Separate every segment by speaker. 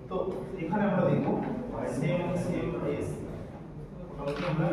Speaker 1: তো এখানে আমরা দেখব সেম এস আমরা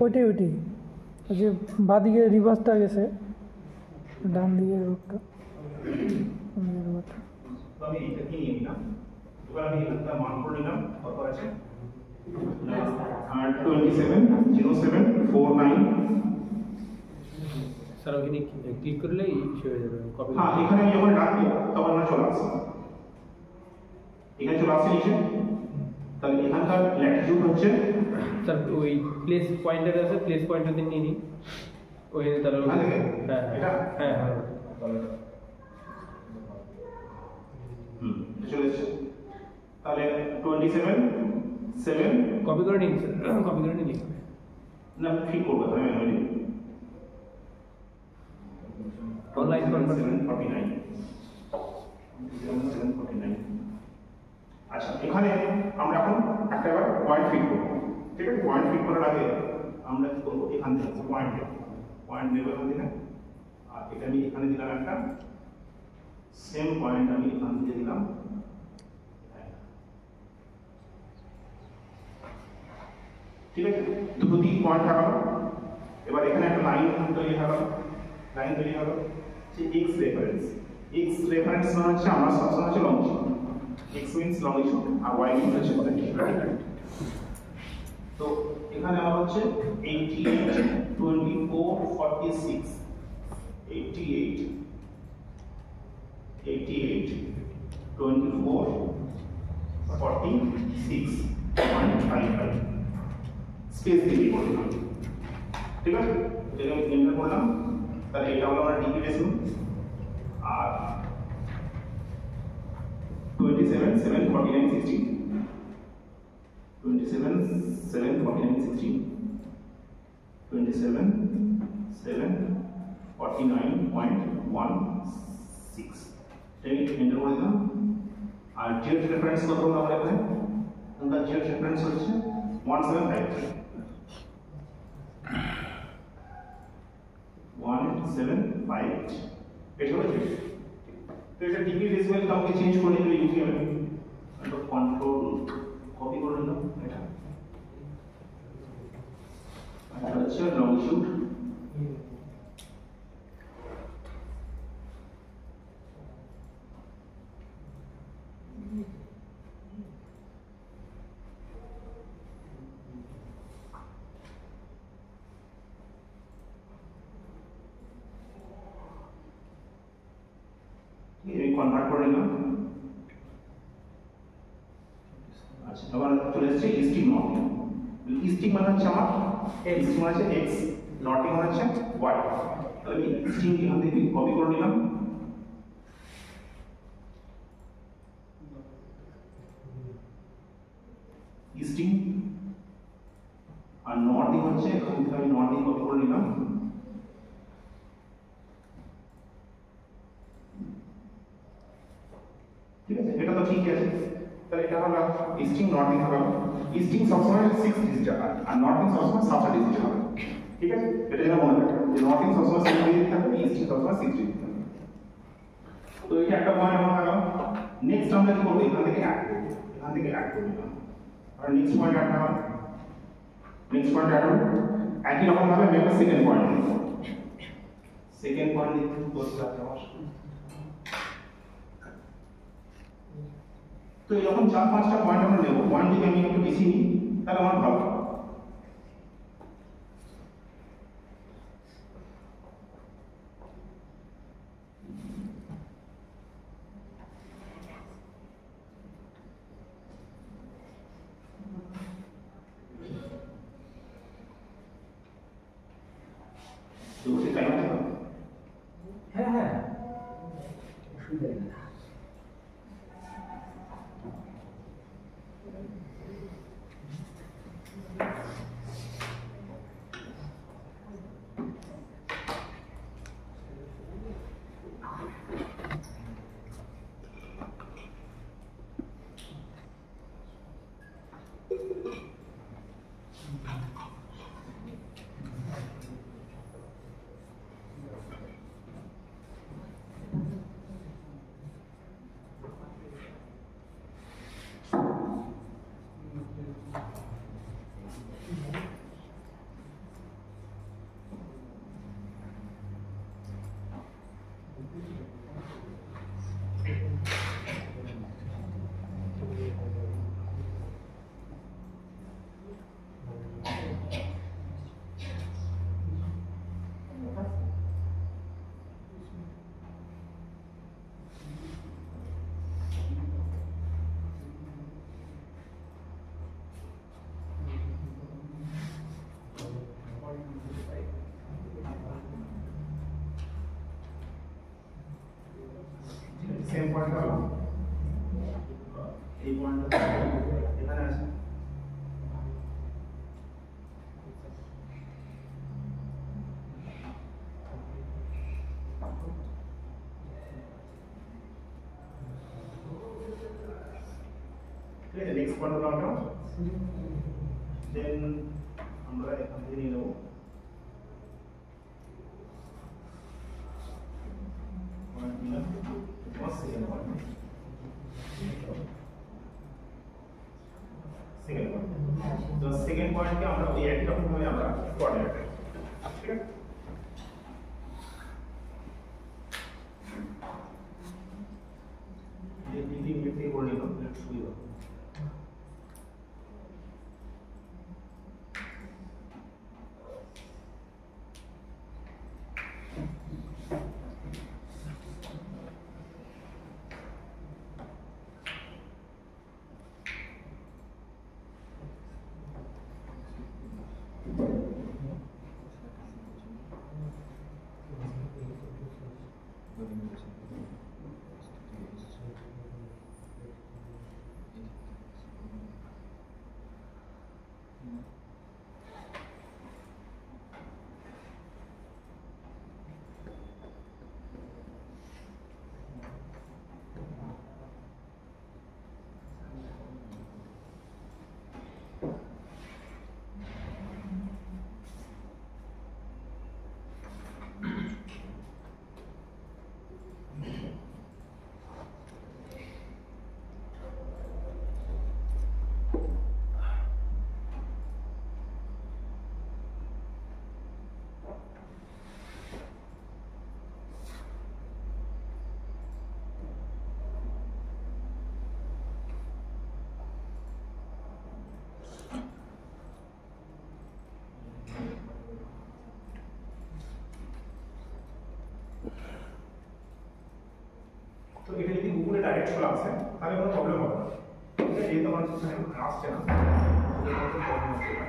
Speaker 2: ওইটাই ওই যে বাদিকে রিভার্সটা গেছে ডান দিকে রোডটা
Speaker 1: আমি এটা কি নিয়ে নিলাম এবার আমি এটা মান করে নিলাম কত আছে 270749
Speaker 3: স্যার ওখানে ক্লিক করলেই ইস্যু হয়ে যাবে কপি
Speaker 1: হ্যাঁ এখানে আমি যখন রাখবো তখন না চলে আসবে এখানে চলে আসছে নিচে তাহলে এখানকার ল্যাটিটিউড হচ্ছে
Speaker 3: স্যার ওই প্লেস পয়েন্টার আছে প্লেস পয়েন্টার দিয়ে নিয়ে নিই ওই তাহলে হ্যাঁ
Speaker 1: এটা
Speaker 3: হ্যাঁ হ্যাঁ
Speaker 1: চলে এসেছে তাহলে 27
Speaker 3: কপি করে নিন স্যার কপি করে নিন লিখবে
Speaker 1: না ঠিক করবো আমি ম্যানুয়ালি
Speaker 3: অনলাইন কনভার্ট
Speaker 1: 749 আচ্ছা এখানে আমরা এখন একটা বার পয়েন্ট ফিট করব ঠিক আছে পয়েন্ট ফিট করার আগে আমরা কি করব এখান থেকে পয়েন্ট নেব এখান থেকে আর এটা আমি এখানে দিলাম একটা সেম পয়েন্ট আমি এখান থেকে দিলাম ঠিক আছে দুটো দিক পয়েন্ট থাকলো এবার এখানে একটা লাইন তৈরি হলো যে x রেফারেন্স মানে হচ্ছে আমরা সবসময় হচ্ছে লংজিটিউড x means longitude আর y means হচ্ছে latitude তো এখানে আমার হচ্ছে 88 24 46 88 24 46.55 স্পেস দিয়ে করলাম ঠিক আছে এটা আমি এন্টার করলাম তাহলে এটা হলো আমার ডিগ্রি রেশিও আর 27 7 49 16 27 7 49 16 27 7 49.16 এই এন্টার করে দিলাম আর জেড রেফারেন্স কত হলো আমরা এখানে আমরা জেড রেফারেন্স হচ্ছে 1753 এটা হলো জেড তো এটা ডিগ্রি ডেসিমেল কাউকে চেঞ্জ করে দিলে ইউজি হবে তো কন্ট্রোল কপি করে নিলাম এটা হচ্ছে লংজিটিউড কনভার্ট করে নিলাম আচ্ছা এবার চলে এসেছে ইস্টিং নটিং ইস্টিং মানে হচ্ছে আমার ইস্টিং মানে হচ্ছে x নটিং মানে হচ্ছে y তাহলে আমি ইস্টিং এখান থেকে কপি করে নিলাম ইস্টিং আর নটিং হচ্ছে এখান থেকে আমি নটিং কপি করে নিলাম ঠিক আছে এটা তো ঠিক আছে তাহলে এটা হলো ইস্টিং নটিং হবে ইস্টিং সবসময় 6 ডিজিট হবে আর নটিং সবসময় 7 ডিজিট হবে ঠিক আছে এটা যেন মনে রাখবেন যে নটিং সবসময় 6 ডিজিট থাকবে ইস্টিং সবসময় 6 ডিজিট থাকবে তো এই একটা পয়েন্ট আমরা পেলাম নেক্সট আমরা কি করব এখান থেকে অ্যাড করব আর নেক্সট পয়েন্ট অ্যাড হবে একই রকম ভাবে আমি একটা সেকেন্ড পয়েন্ট দিতে বলতে তো এরকম 4-5টা পয়েন্ট আমরা নেব পয়েন্ট থেকে আমি একটু বেশি নিই সেম পয়েন্ট হলো এই পয়েন্ট এখানে আছে ঠিক আছে নেক্সট পয়েন্ট হলো আমরা দেন আমরা এখান থেকে নিয়ে নেব পয়েন্ট নিলাম সেকেন্ড পয়েন্ট তো সেকেন্ড পয়েন্টকে আমরা ওই একই রকম ভাবে আমরা কোঅর্ডিনেট ঠিক আছে এই ডিগ্রি মিনিট থেকে করে নিলাম সুবিধা তো এটা যদি গুগলে ডাইরেক্ট চলে আসে তাহলে কোনো প্রবলেম হবে না ঠিক আছে যেহেতু আমার আসছে না প্রবলেম হচ্ছে না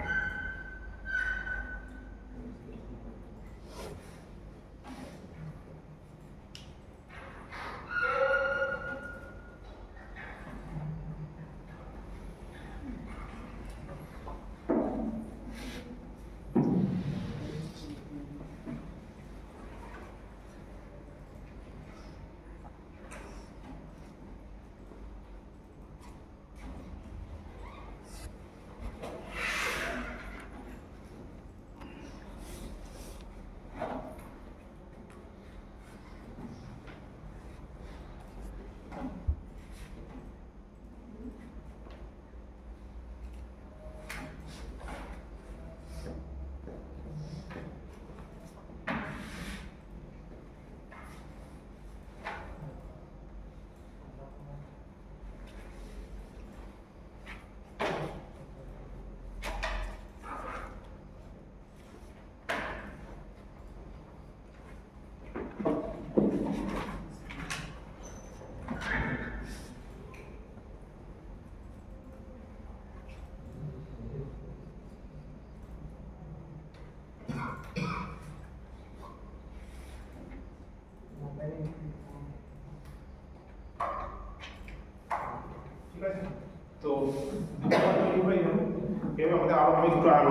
Speaker 1: এবার আমাদের আরো আমি দুটো আরো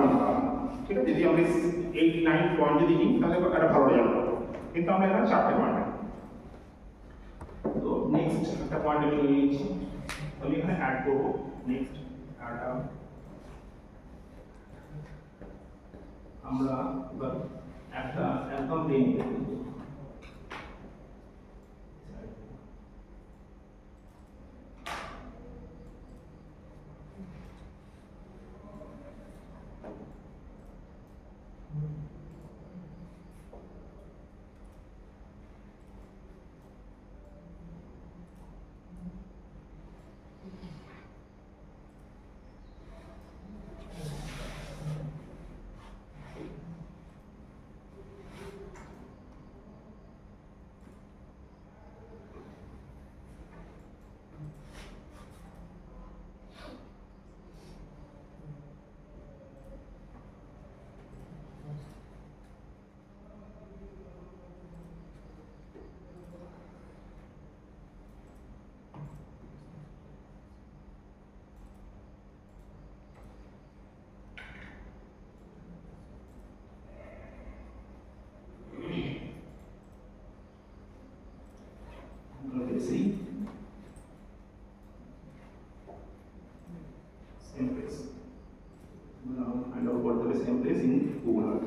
Speaker 1: ঠিক আছে, যদি আমরা 8-9 পয়েন্ট যদি নিই তাহলে একটা ভালো রেজাল্ট পাবো, কিন্তু আমরা এখানে 4টে পয়েন্ট। তো নেক্সট একটা পয়েন্ট আমি নিয়ে নিচ্ছি, আমি এখানে অ্যাড করবো। নেক্সট আমরা এবার একটা একদম plane see same place. Now find out what the same place in Google Earth.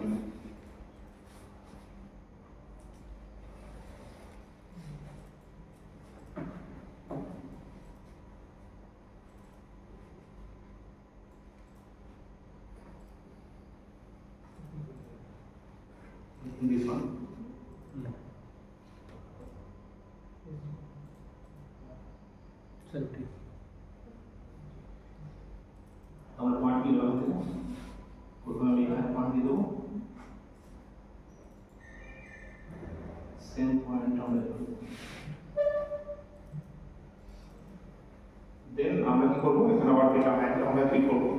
Speaker 1: This one. আমরা পয়েন্ট কি দেবো, প্রথমে আমি এখানে পয়েন্ট দিয়ে দেবো, সেম পয়েন্ট আমরা দেবো। দেন আমরা কি করবো, এখানে আবার এটা আমরা ক্লিক করবো।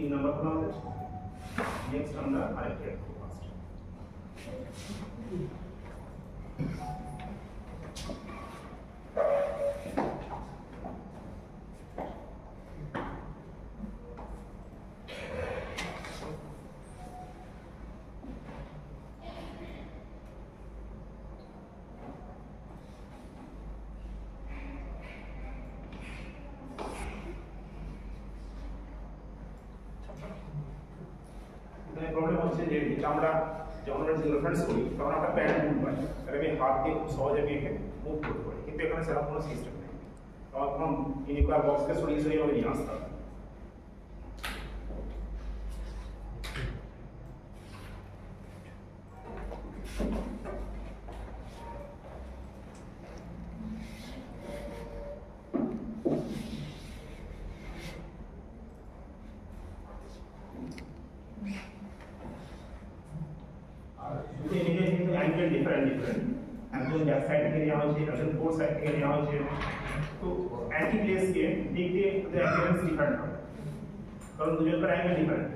Speaker 1: तीन नंबर पर আমাদের নেক্সট আমরা আরেকটা অ্যাড করব ফার্স্ট। প্রবলেম হচ্ছে যে আমরা যখন আমরা রেফারেন্স করি তখন আমরা প্যান মুভ পাই, তাহলে আমি হাত দিয়ে খুব সহজে আমি একে মুভ করতে পারি, কিন্তু এখানে সেরকম কোনো সিস্টেম নেই। তখন ইউনিকোয়ার বক্সকে সরিয়ে সরিয়ে আমি নিয়ে আসতে হবে। ডিফারেন্ট একজন ব্যাক সাইড থেকে নেওয়া হয়েছে, একজন ফোর সাইড থেকে নেওয়া হয়েছে। তো একই প্লেসকে দেখতে অ্যাপিয়ারেন্স ডিফারেন্ট হবে, কারণ দুজনকার angle different.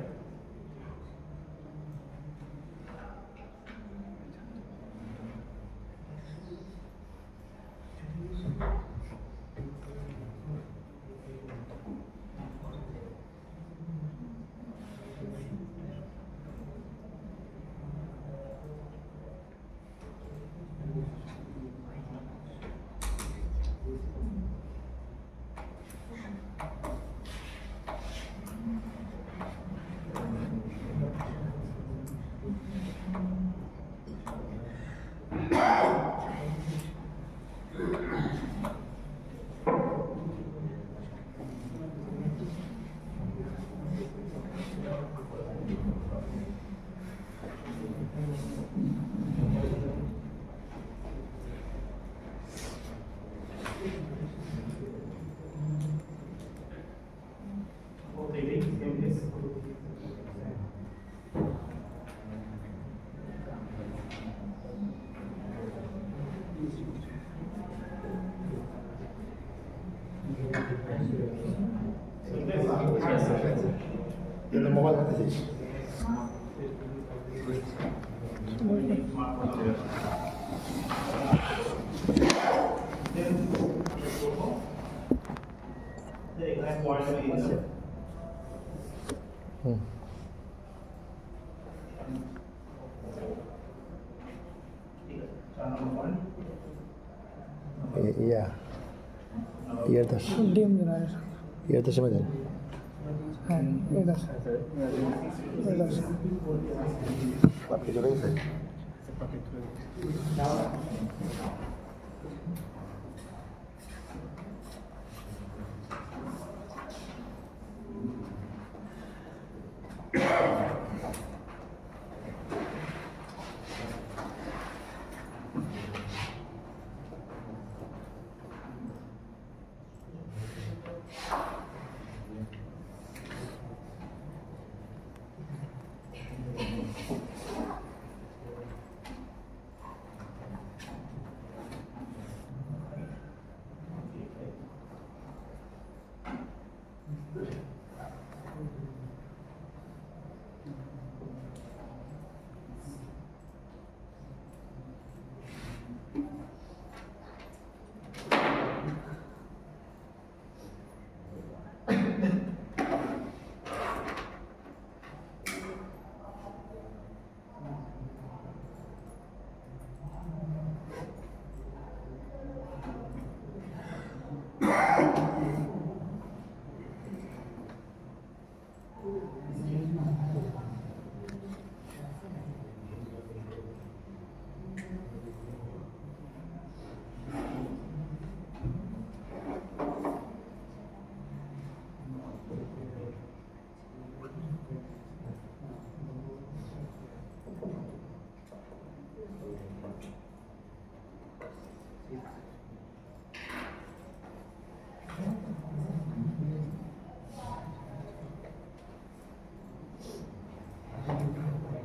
Speaker 4: El mobile hace this. Iya.
Speaker 2: ডিম generation
Speaker 4: Iya itu sama kan?
Speaker 2: হ্যাঁ এটা
Speaker 4: Pakai juga saya.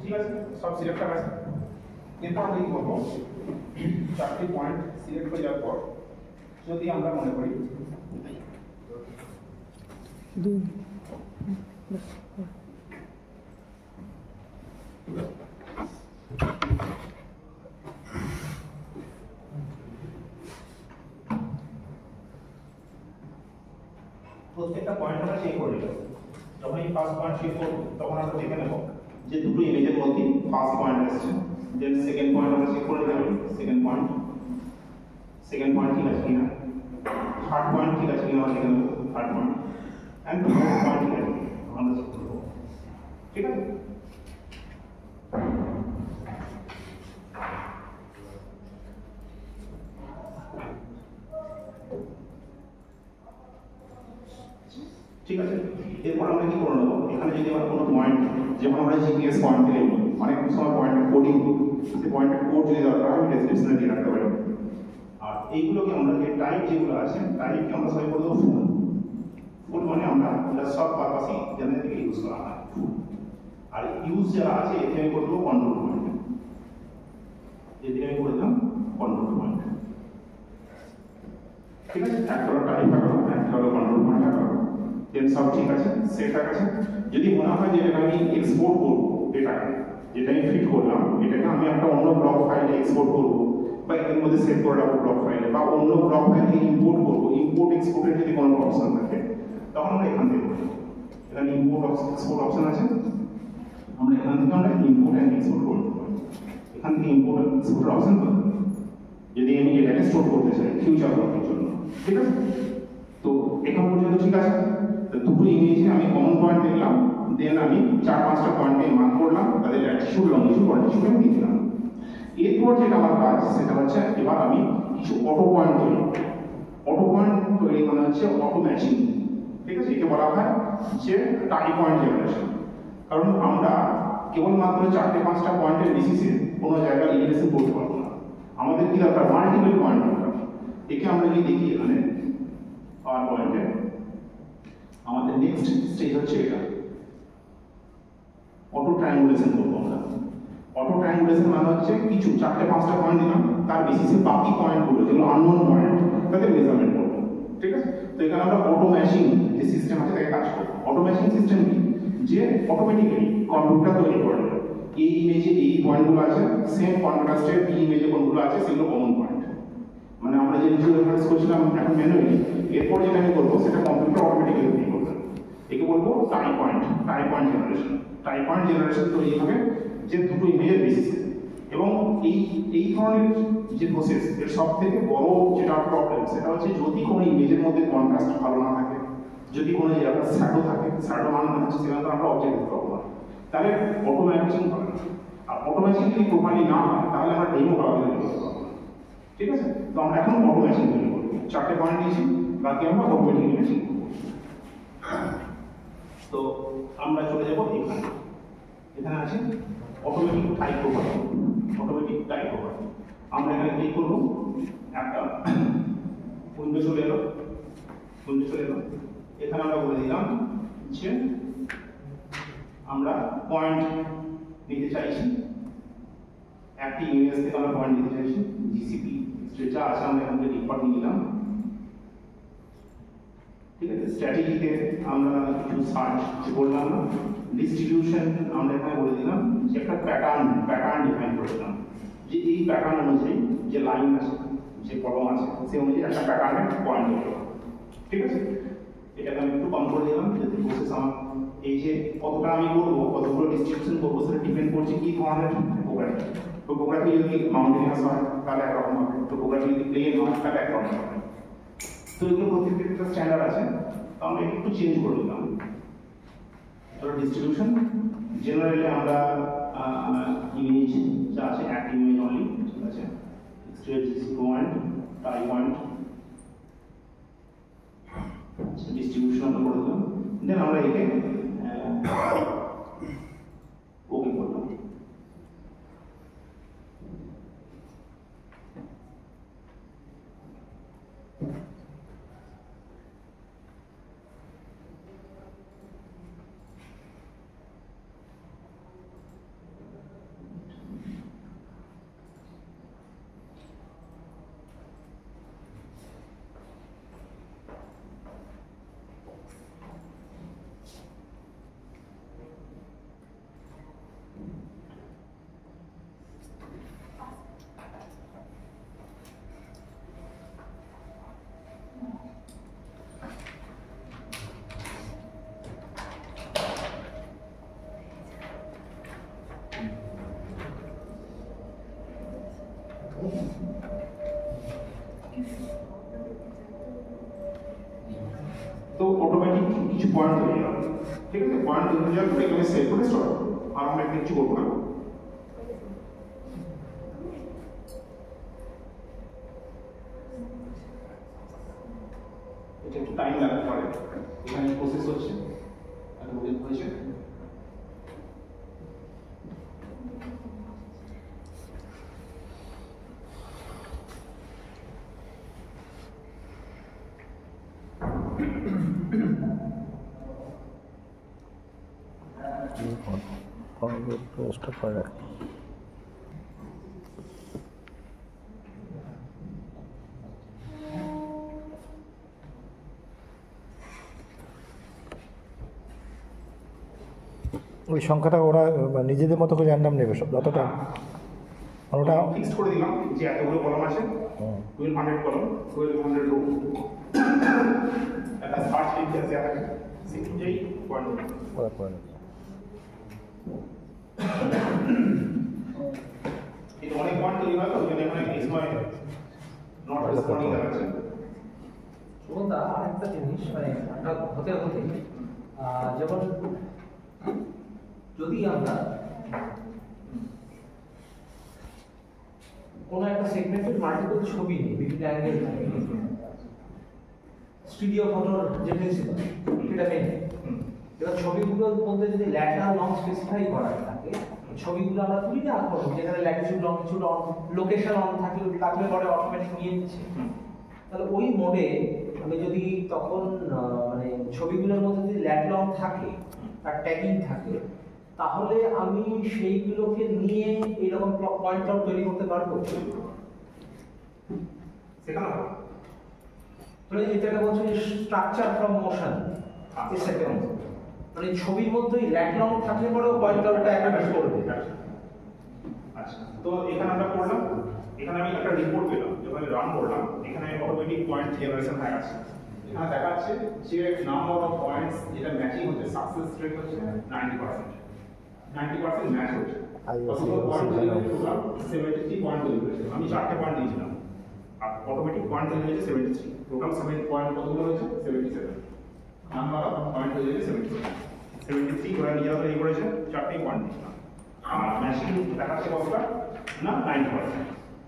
Speaker 1: ঠিক আছে, সব সিলেক্ট করা আছে। এরপর আমরা কি করবো, চারটি পয়েন্ট সিলেক্ট করে যাওয়ার পর যদি আমরা মনে করি
Speaker 2: ডিম
Speaker 1: প্রত্যেকটা পয়েন্ট আমরা চেক করে নেব। যখন এই ফার্স্ট পয়েন্ট চেক করব তখন আমরা দেখে নেব যে দুটো ইমেজের মধ্যে ফার্স্ট পয়েন্ট আসছে, দেন সেকেন্ড পয়েন্ট আমরা চেক করে নেব। সেকেন্ড পয়েন্ট ঠিক আছে কিনা, থার্ড পয়েন্ট ঠিক আছে কিনা আমরা দেখে নেব, third point and fourth point ঠিক আছে আমরা চেক করব। ঠিক আছে, ঠিক আছে। এরপর আমরা কি করে নেবো, এখানে যদি আমরা কোনো পয়েন্ট, যেমন আমরা জিপিএস পয়েন্ট থেকে নিই, অনেক সময় পয়েন্টের কোডিং, সেই পয়েন্টের কোড যদি দরকার হয় ডেসক্রিপশনে দিয়ে রাখতে পারি। আর এইগুলোকে আমরা যে টাইপ যেগুলো আছে, টাইপকে আমরা সবাই করে দেবো ফুল মানে আমরা এটা সব পারপাসে এখান থেকে ইউজ করা হয়। আর ইউজ যারা আছে এতে আমি করে দেবো কন্ট্রোল পয়েন্ট। এদিকে আমি করে দিলাম কন্ট্রোল পয়েন্ট। ঠিক আছে, একটা হলো টাইপ থাকলো, একটা হলো কন্ট্রোল পয়েন্ট থাকলো, দেন সব ঠিক আছে, সেট আছে। যদি মনে হয় যে এটা আমি এক্সপোর্ট করবো, ডেটাকে যেটা আমি ফিট করলাম এটাকে আমি একটা অন্য ব্লক ফাইলে এক্সপোর্ট করবো, বা এর মধ্যে সেভ করে রাখবো ব্লক ফাইলে, বা অন্য ব্লক ফাইল থেকে ইম্পোর্ট করবো, ইম্পোর্ট এক্সপোর্টের যদি কোনো অপশন থাকে তখন আমরা এখান থেকে করবো। এখানে ইম্পোর্ট এক্সপোর্ট অপশন আছে, আমরা এখান থেকে আমরা ইম্পোর্ট অ্যান্ড এক্সপোর্ট করবো। এখান থেকে ইম্পোর্ট এক্সপোর্টের অপশন পাবো যদি আমি এটাকে স্টোর করতে চাই ফিউচার ব্লকের জন্য। ঠিক আছে, তো এখন পর্যন্ত ঠিক আছে। দুটো ইমেজে আমি কমন পয়েন্ট দেখলাম, দেন আমি 4-5টা পয়েন্টে মার্ক করলাম, তাদের ল্যাটিটিউড লংজিটিউড অল্টিটিউড আমি দিয়ে দিলাম। এরপর যেটা আমার কাজ সেটা হচ্ছে এবার আমি কিছু অটো পয়েন্ট তৈরি করব। অটো পয়েন্ট তৈরি মানে হচ্ছে অটো ম্যাচিং। ঠিক আছে, একে বলা হয় যে টাই পয়েন্ট জেনারেশন। কারণ আমরা কেবলমাত্র 4-5টা পয়েন্টের বেসিসে কোনো জায়গায় ইলিভেশন করতে পারবো না, আমাদের কি দরকার মাল্টিপল পয়েন্ট দরকার। একে আমরা যদি দেখি এখানে পাওয়ার পয়েন্টে আমাদের নেক্সট স্টেজ হচ্ছে এটা অটো ট্রায়াঙ্গুলেশন করবো আমরা। অটো ট্রায়াঙ্গুলেশন মানে হচ্ছে কিছু 4-5টা পয়েন্ট দিলাম, তার বেসিসে বাকি পয়েন্টগুলো যেগুলো আননোন পয়েন্ট তাদের মেজারমেন্ট করবো। ঠিক আছে, তো এখানে আমরা অটো ম্যাচিং যে সিস্টেম আছে তাকে কাজ করবো। অটো ম্যাচিং সিস্টেম কি, যে অটোমেটিক্যালি কম্পিউটার তৈরি করে এই ইমেজে এই পয়েন্টগুলো আছে, সেম কন্ট্রাস্টের বি ইমেজে কোনগুলো আছে সেগুলো কমন পয়েন্ট। মানে আমরা যে ভিজুয়াল রেফারেন্স করছিলাম এখন ম্যানুয়ালি, এরপর যেটা আমি করবো সেটা কম্পিউটার অটোমেটিক্যালি তৈরি করবে। একে বলবো টাই পয়েন্ট জেনারেশন। টাই পয়েন্ট জেনারেশন তৈরি হবে যে দুটো ইমেজের বেসিসে। এবং এই ধরনের যে প্রসেস এর সব থেকে বড় যেটা প্রবলেম সেটা হচ্ছে যদি কোনো ইমেজের মধ্যে কন্ট্রাস্ট ভালো না থাকে, যদি কোনো জায়গায় শ্যাডো থাকে, শ্যাডো মানে হচ্ছে সেখানে তো আমরা অবজেক্ট দিতে পারবো না, তাহলে অটো ম্যাচিং হবে না। আর অটো ম্যাচিং যদি প্রপারলি না হয় তাহলে আমরা ডেমো করা তৈরি করতে পারবো না। ঠিক আছে, তো আমরা এখন অটো ম্যাচিং তৈরি করবো। 4টে পয়েন্ট দিয়েছি, বাকি আমরা অটোমেটিক ম্যাচিং করবো। তো আমরা চলে যাবো এখানে। এখানে আছে automatic type property. Automatic type property আমরা এখানে ক্লিক করবো, একটা উইন্ডো চলে এলো। এখানে আমরা বলে দিলাম যে আমরা পয়েন্ট নিতে চাইছি, একটি ইমেজ থেকে আমরা পয়েন্ট নিতে চাইছি। জিসিপি যেটা আছে আমরা এখান থেকে ডিফল্ট নিয়ে নিলাম। ঠিক আছে, স্ট্র্যাটেজিতে আমরা কিছু সার্চ করলাম না, ডিস্ট্রিবিউশন আমরা এখানে বলে দিলাম যে একটা প্যাটার্ন ডিফাইন করে দিলাম যে এই প্যাটার্ন অনুযায়ী যে লাইন আছে, যে কলম আছে, সেই অনুযায়ী একটা প্যাটার্নের পয়েন্ট হলো। ঠিক আছে, এটাকে আমি একটু কম করে দিলাম যাতে প্রসেস আমার এই যে কতটা আমি করবো, কতগুলো ডিস্ট্রিবিউশন করবো সেটা ডিপেন্ড করছে কি ধরনের টোপোগ্রাফি। টোপোগ্রাফি যদি মাউন্টেনিয়াস হয় তাহলে একরকম হবে, টোপোগ্রাফি যদি প্লেন হয় তাহলে একরকম হবে। তো এগুলো প্রত্যেকটা স্ট্যান্ডার্ড আছে, তো আমরা একটু চেঞ্জ করে দিলাম। ধরো ডিস্ট্রিবিউশন জেনারেলি আমরা ইমেজ যা আছে এক ইমেজ অনলি। ঠিক আছে, স্ট্রেট পয়েন্ট টাই পয়েন্ট ডিস্ট্রিবিউশন আমরা করে দিলাম, দেন আমরা একে ওকে করলাম। তো অটোমেটিক কিছু পয়েন্ট হয়ে গেল। ঠিক আছে, পয়েন্ট হয়ে যাওয়ার পরে এখানে সেভ করে স্টোর করবো, আর আমরা কিছু করবো না। এটা একটু টাইম লাগতে পারে, এখানে প্রসেস হচ্ছে হয়েছে।
Speaker 4: স্টপ করে রাখ। ওই সংখ্যাটা ওরা নিজেদের মতো করে র্যান্ডাম নেবে সব যতটা আর ওটা
Speaker 1: ফিক্সড করে দিলাম যে এতগুলো কলম আছে 1200 কলম 1200 রো একটা সার্চ লিঙ্ক আছে এটাকে সেটাই পয়েন্ট
Speaker 4: ওরা করে নেবে।
Speaker 1: এই অনেক পয়েন্ট তৈরি হয় তো ওই জন্য এখানে এই সময় নট রেসপন্ডিং দেখাচ্ছে।
Speaker 5: সুমনদা আরেকটা জিনিস মানে একটা হতে হতে যেমন যদি আমরা কোনো একটা সেগমেন্টের মাল্টিপল ছবি নিই বিভিন্ন অ্যাঙ্গেল থাকে স্টুডিও ফটোর যে প্রিন্সিপাল সেটা নেই। এবার ছবিগুলোর মধ্যে যদি ল্যাটারাল লং স্পেসিফাই করা থাকে ছবিগুলো আমরা তুলি না এখন যেখানে ল্যাটিটিউড লংটিটিউড লোকেশন অন থাকলে পরে অটোমেটিক নিয়ে নিচ্ছে। তাহলে ওই মোডে আমি যদি তখন মানে ছবিগুলোর মধ্যে যদি ল্যাট লং থাকে তার ট্যাগিং থাকে তাহলে আমি সেইগুলোকে নিয়ে এইরকম পয়েন্ট আউট তৈরি করতে পারবো।
Speaker 1: সেখানে
Speaker 5: মানে যেটা বলছে স্ট্রাকচার ফ্রম মোশন এই সেকেন্ড মানে ছবির মধ্যেই ল্যাট লং থাকলে পরেও পয়েন্ট আউটটা অ্যাক্টিভেট করবে।
Speaker 1: আচ্ছা তো এখানে আমরা করলাম এখানে আমি একটা রিপোর্ট পেলাম যখন আমি রান করলাম এখানে অটোমেটিক পয়েন্ট জেনারেশন হয়ে গেছে। এখানে দেখাচ্ছে যে নাম্বার অফ পয়েন্টস যেটা ম্যাচিং হচ্ছে সাকসেস রেট হচ্ছে 90% ম্যাচ হচ্ছে। পয়েন্ট তৈরি হয়েছে টোটাল 73 পয়েন্ট তৈরি হয়েছে। আমি 4টে পয়েন্ট দিয়েছিলাম আর অটোমেটিক পয়েন্ট তৈরি হয়েছে 73। টোটাল 7 পয়েন্ট কতগুলো হয়েছে 77। নাম্বার অফ পয়েন্ট তৈরি হয়েছে 73 ওরা নিজেরা তৈরি করেছে 4টেই পয়েন্ট দিয়েছিলাম। আর ম্যাচিং দেখাচ্ছে কতটা না 90%।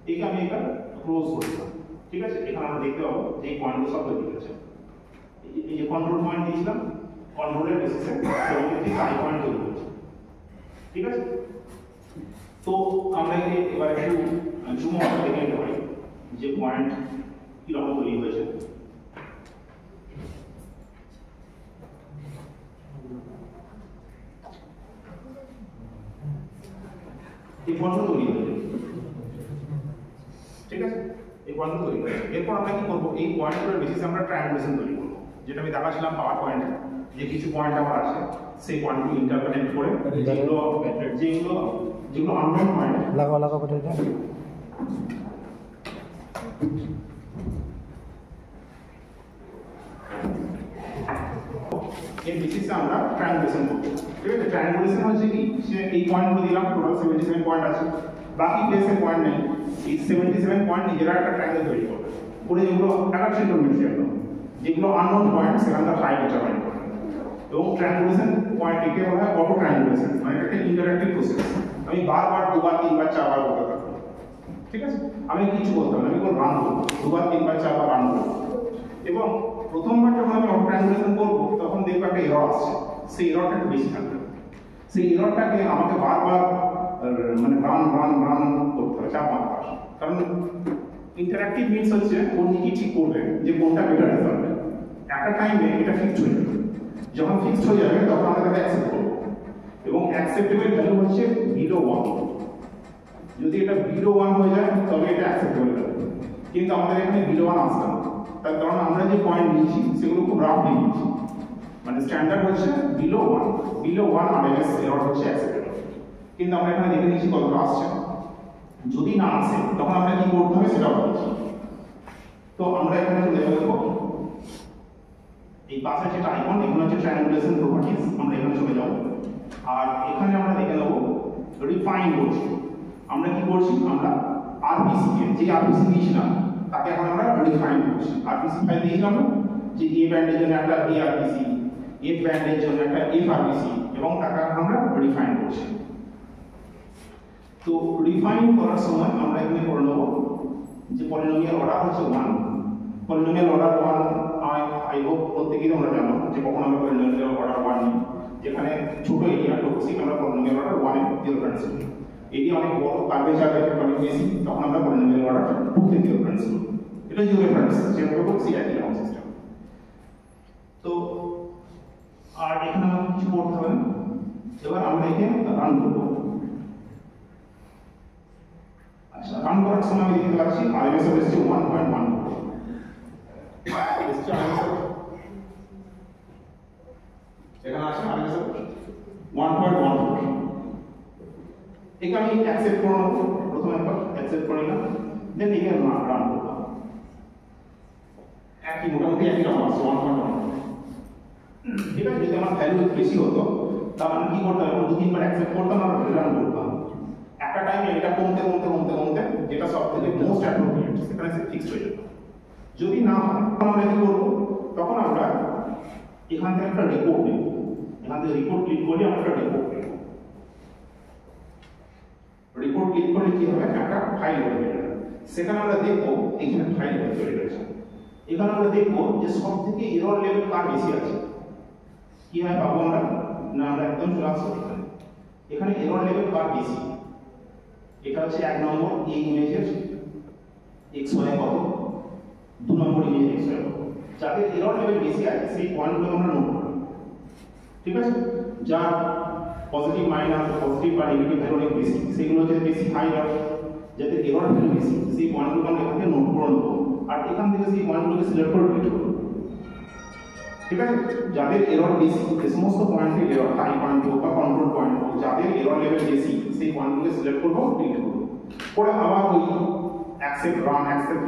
Speaker 1: এইটা আমি এটা ক্লোজ করছিলাম। ঠিক আছে এখানে আমরা দেখতে পাবো যে এই পয়েন্টগুলো সব তৈরি হয়েছে। এই যে কন্ট্রোল পয়েন্ট দিয়েছিলাম কন্ট্রোলের বেসিসে 73 হাই পয়েন্ট তৈরি হয়েছে। ঠিক আছে তো আমরা এবার একটু জুম আউট দেখে নিতে পারি যে পয়েন্ট কিরকম তৈরি হয়েছে। এই পয়েন্ট তৈরি হয়েছে। ঠিক আছে এই পয়েন্ট তৈরি হয়েছে। এরপর আমরা কি করবো এই পয়েন্টগুলোর বেসিসে আমরা ট্রায়াঙ্গুলেশন তৈরি করবো যেটা আমি দেখাচ্ছিলাম পাওয়ার পয়েন্টে যে কিছু পয়েন্ট আমার আছে সেই পয়েন্টগুলো ইন্টারকানেক্ট করে যেগুলো আননোন পয়েন্ট
Speaker 4: লাগাও এটা
Speaker 1: এর বেসিসে আমরা ট্রায়াঙ্গুলেশন করব। ঠিক আছে ট্রায়াঙ্গুলেশন হচ্ছে কি সে এই পয়েন্টগুলো দিলাম টোটাল 77 পয়েন্ট আছে বাকি প্লেসে পয়েন্ট নেই এই 77 পয়েন্ট নিজেরা একটা ট্রায়াঙ্গেল তৈরি করবে করে যেগুলো অ্যাট্রাকশন করবে যেগুলো আননোন পয়েন্ট সেখানকার হাইট ডিটারমাইন করবে এবং ট্রায়াঙ্গুলেশন পয়েন্ট একে বলা হয় অটো ট্রায়াঙ্গুলেশন মানে এটা একটা ইন্টারঅ্যাক্টিভ প্রসেস। আমি বারবার দুবার তিনবার চারবার করতে থাকবো। ঠিক আছে আমি কিছু বলতে হবে আমি কোনো রান করবো দুবার তিনবার চারবার রান করবো এবং প্রথমবার যখন আমি অটো ট্রায়াঙ্গুলেশন করবো তখন দেখবো একটা এরর আসছে সেই এররটা একটু বেশি থাকবে সেই এররটাকে আমাকে বারবার মানে রান করতে হবে 4-5 বার কারণ ইন্টারঅ্যাক্টিভ মিনস হচ্ছে ও নিজেই ঠিক করবে যে কোনটা বেটার রেজাল্ট একটা টাইমে এটা ফিক্সড হয়ে যাবে। যখন ফিক্সড হয়ে যাবে তখন আমরা তাকে অ্যাকসেপ্ট করবো এবং অ্যাকসেপ্টেবল ভ্যালু হচ্ছে বিলো 1। যদি এটা বিলো 1 হয়ে যায় তবে এটা অ্যাকসেপ্টেবল ভ্যালু কিন্তু আমাদের এখানে বিলো 1 আসবে না তার কারণ আমরা যে পয়েন্ট নিয়েছি সেগুলো খুব রাফলি নিয়েছি মানে স্ট্যান্ডার্ড হচ্ছে বিলো 1 আরএমএস এরর হচ্ছে অ্যাকসেপ্টেবল কিন্তু আমরা এখানে দেখে নিয়েছি কতটা আসছে। যদি না আসে তখন আমরা কি করতে হবে সেটাও বলছি। তো আমরা এখানে চলে যাবো এই পাশে যেটা আইকন এগুলো হচ্ছে ট্রায়াঙ্গুলেশন প্রপার্টিজ আমরা এখানে চলে যাব আর এখানে আমরা দেখে নেব রিফাইন করছি। আমরা কি করছি আমরা আরপিসি কে যে আরপিসি দিয়েছিলাম তাকে এখন আমরা রিফাইন করছি। আরপিসি ফাইল দিয়েছিলাম যে এ ব্যান্ডের জন্য একটা এ আরপিসি এফ ব্যান্ডের জন্য একটা এফ আরপিসি এবং তাকে আমরা রিফাইন করছি। তো রিফাইন করার সময় আমরা এখানে করে নেব যে পলিনোমিয়াল অর্ডার হচ্ছে 1 পলিনোমিয়াল অর্ডার 1 আই হোপ প্রত্যেকেই তোমরা জানো যে কখন আমরা পলিনোমিয়াল অর্ডার 1 নিই যেখানে ছোট এরিয়া টক্সিক আমরা পলিনোমিয়াল অর্ডার 1 এর ডিফারেন্স করি এরিয়া অনেক বড় কার্ভেচার এফেক্ট অনেক বেশি তখন আমরা পলিনোমিয়াল অর্ডার 2 তে ডিফারেন্স করি এটা জিরো রেফারেন্স যেভাবে বলছি একই রকম সিস্টেম। তো আর এখানে আমরা কিছু করতে হবে না এবার আমরা একে রান করব। আচ্ছা রান করার সময় আমি দেখতে পাচ্ছি আরএমএস এর এসছে 1.1 এসছে আরএমএস এখানে আছে আরএমএস 1.14 একে আমি অ্যাকসেপ্ট করে নেবো, প্রথমে একবার অ্যাকসেপ্ট করে নিলাম, দেন একে রান করলাম, একই মোটামুটি একই রকম আসছে 1.1। ঠিক আছে, যদি আমার ভ্যালু বেশি হতো তাহলে আমি কি করতাম, দু তিনবার অ্যাকসেপ্ট করতাম আর রান করতাম। একটা টাইমে এটা কমতে কমতে কমতে কমতে যেটা সব থেকে মোস্ট অ্যাপ্রোপ্রিয়েট সেখানে ফিক্সড হয়ে যেত। যদি না হয় তখন আমরা কি করবো, তখন আমরা এখান থেকে একটা রিপোর্ট নেব, এখান থেকে রিপোর্ট ক্লিক করে আমরা একটা রিপোর্ট নেব। রিপোর্ট ক্লিক করলে কি হবে, একটা ফাইল হবে, সেখানে আমরা দেখবো এখানে ফাইল তৈরি হয়েছে। এখানে আমরা দেখবো যে সব থেকে এরর লেভেল কার বেশি আছে। কি হয় পাবো আমরা, না আমরা একদম চলে আসবো এখানে, এখানে এরর লেভেল কার বেশি। এটা হচ্ছে 1 নম্বর এই ইমেজের XY কত, 2 নম্বর ইমেজের XY কত। যাদের এরর লেভেল বেশি আছে সেই পয়েন্টগুলো আমরা নোট করব। ঠিক আছে, যা পজিটিভ মাইনাস পজিটিভ বা নেগেটিভ ভ্যালু অনেক বেশি, সেগুলো হচ্ছে বেশি হাই এরর। যাদের এরর ভ্যালু বেশি সেই পয়েন্টগুলো আমরা এখান থেকে নোট করে নেবো, আর এখান থেকে সেই পয়েন্টগুলোকে সিলেক্ট করে ডিলিট করব। ঠিক আছে, যাদের এরর বেশি এই সমস্ত পয়েন্টের এরর হাই পয়েন্ট হোক বা কন্ট্রোল পয়েন্ট হোক, যাদের এরর লেভেল বেশি সেই পয়েন্টগুলোকে সিলেক্ট করব, ডিলিট করব। পরে আবার ওই অ্যাকসেপ্ট